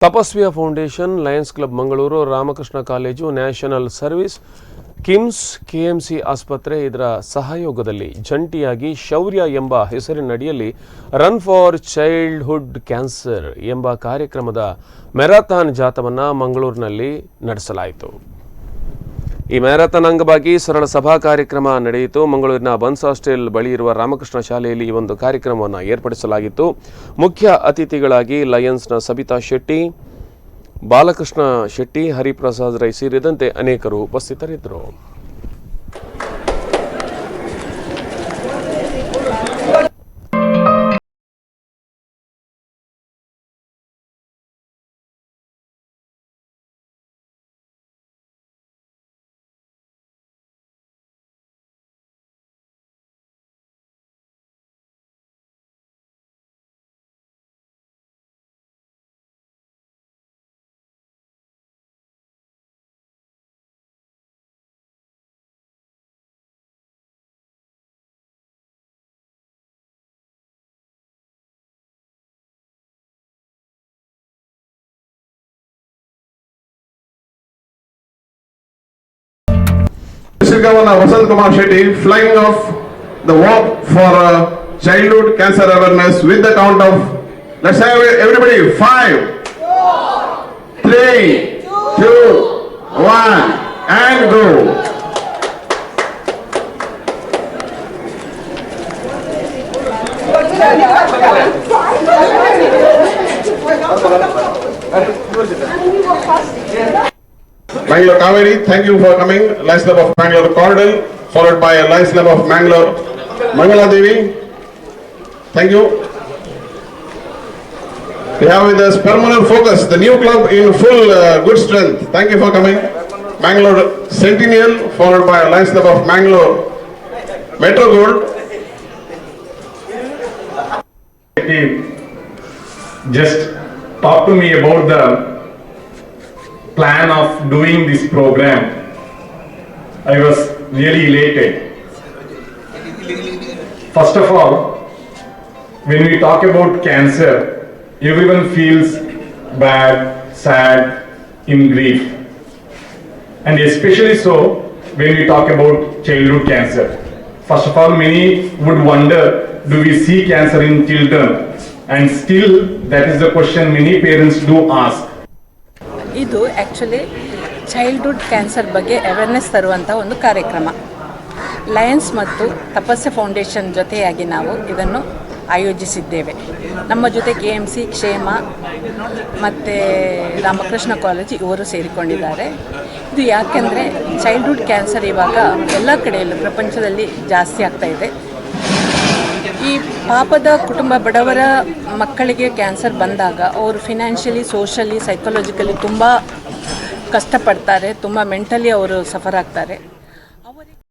ತಪಸ್ವಿಯ foundation, lions club Mangaluru, Ramakrishna college, national service, KIMS, KMC ಆಸ್ಪತ್ರೆ ಇದರ ಸಹಯೋಗದಲ್ಲಿ ಜಂಟಿಯಾಗಿ ಶೌರ್ಯ ಎಂಬ ಹೆಸರಿನಡಿಯಲ್ಲಿ ರನ್ ಫಾರ್ ಚೈಲ್ಡ್ಹುಡ್ ಕ್ಯಾನ್ಸರ್ ಎಂಬ ಕಾರ್ಯಕ್ರಮದ ಮ್ಯಾರಥಾನ್ ಜಾಥಾವನ್ನು ಮಂಗಳೂರಿನಲ್ಲಿ ನಡೆಸಲಾಯಿತು. ಈ ಮ್ಯಾರಥಾನ್ ಅಂಗವಾಗಿ ಸರಳ ಸಭಾ ಕಾರ್ಯಕ್ರಮ ನಡೆಯಿತು. ಮಂಗಳೂರಿನ ಬನ್ಸ್ ಹಾಸ್ಟೆಲ್ ಬಳಿ ಇರುವ ರಾಮಕೃಷ್ಣ ಶಾಲೆಯಲ್ಲಿ ಈ ಒಂದು ಕಾರ್ಯಕ್ರಮವನ್ನು ಏರ್ಪಡಿಸಲಾಗಿತ್ತು. ಮುಖ್ಯ ಅತಿಥಿಗಳಾಗಿ ಲಯನ್ಸ್ನ ಸಬಿತಾ ಶೆಟ್ಟಿ, ಬಾಲಕೃಷ್ಣ ಶೆಟ್ಟಿ, ಹರಿಪ್ರಸಾದ್ ರೈ ಸೇರಿದಂತೆ ಅನೇಕರು ಉಪಸ್ಥಿತರಿದ್ದರು. Governor Vasant Kumar Shetty flying off the walk for childhood cancer awareness with the count of, let's have everybody, 5, 3, 2, 1 and go. Bangalore Kaveri, thank you for coming. Lions Club of Bangalore Cordal, followed by Lions Club of Bangalore Mangala Devi. Thank you. We have with us Permanent Focus, the new club in full good strength. Thank you for coming. Bangalore Centennial, followed by Lions Club of Bangalore Metro Gold. Just talk to me about the plan of doing this program. I was really elated. First of all, when we talk about cancer, everyone feels bad, sad, in grief. And especially so when we talk about childhood cancer. First of all, many would wonder, do we see cancer in children? And still, that is the question many parents do ask. ಇದು actually childhood cancer ಬಗ್ಗೆ awareness ತರುವಂಥ ಒಂದು ಕಾರ್ಯಕ್ರಮ. Lions ಮತ್ತು ತಪಸ್ಸೆ foundation ಜೊತೆಯಾಗಿ ನಾವು ಇದನ್ನು ಆಯೋಜಿಸಿದ್ದೇವೆ. ನಮ್ಮ ಜೊತೆ KMC, ಕ್ಷೇಮ ಮತ್ತು ರಾಮಕೃಷ್ಣ ಕಾಲೇಜು ಇವರು ಸೇರಿಕೊಂಡಿದ್ದಾರೆ. ಇದು ಯಾಕೆಂದರೆ ಚೈಲ್ಡ್ಹುಡ್ ಕ್ಯಾನ್ಸರ್ ಇವಾಗ ಎಲ್ಲ ಕಡೆಯಲ್ಲೂ ಪ್ರಪಂಚದಲ್ಲಿ ಜಾಸ್ತಿ ಆಗ್ತಾಯಿದೆ. ಈ ಪಾಪದ ಕುಟುಂಬ, ಬಡವರ ಮಕ್ಕಳಿಗೆ ಕ್ಯಾನ್ಸರ್ ಬಂದಾಗ ಅವರು ಫಿನಾನ್ಷಿಯಲಿ, ಸೋಷಲಿ, ಸೈಕಾಲಜಿಕಲಿ ತುಂಬ ಕಷ್ಟಪಡ್ತಾರೆ, ತುಂಬ ಮೆಂಟಲಿ ಅವರು ಸಫರ್ ಆಗ್ತಾರೆ.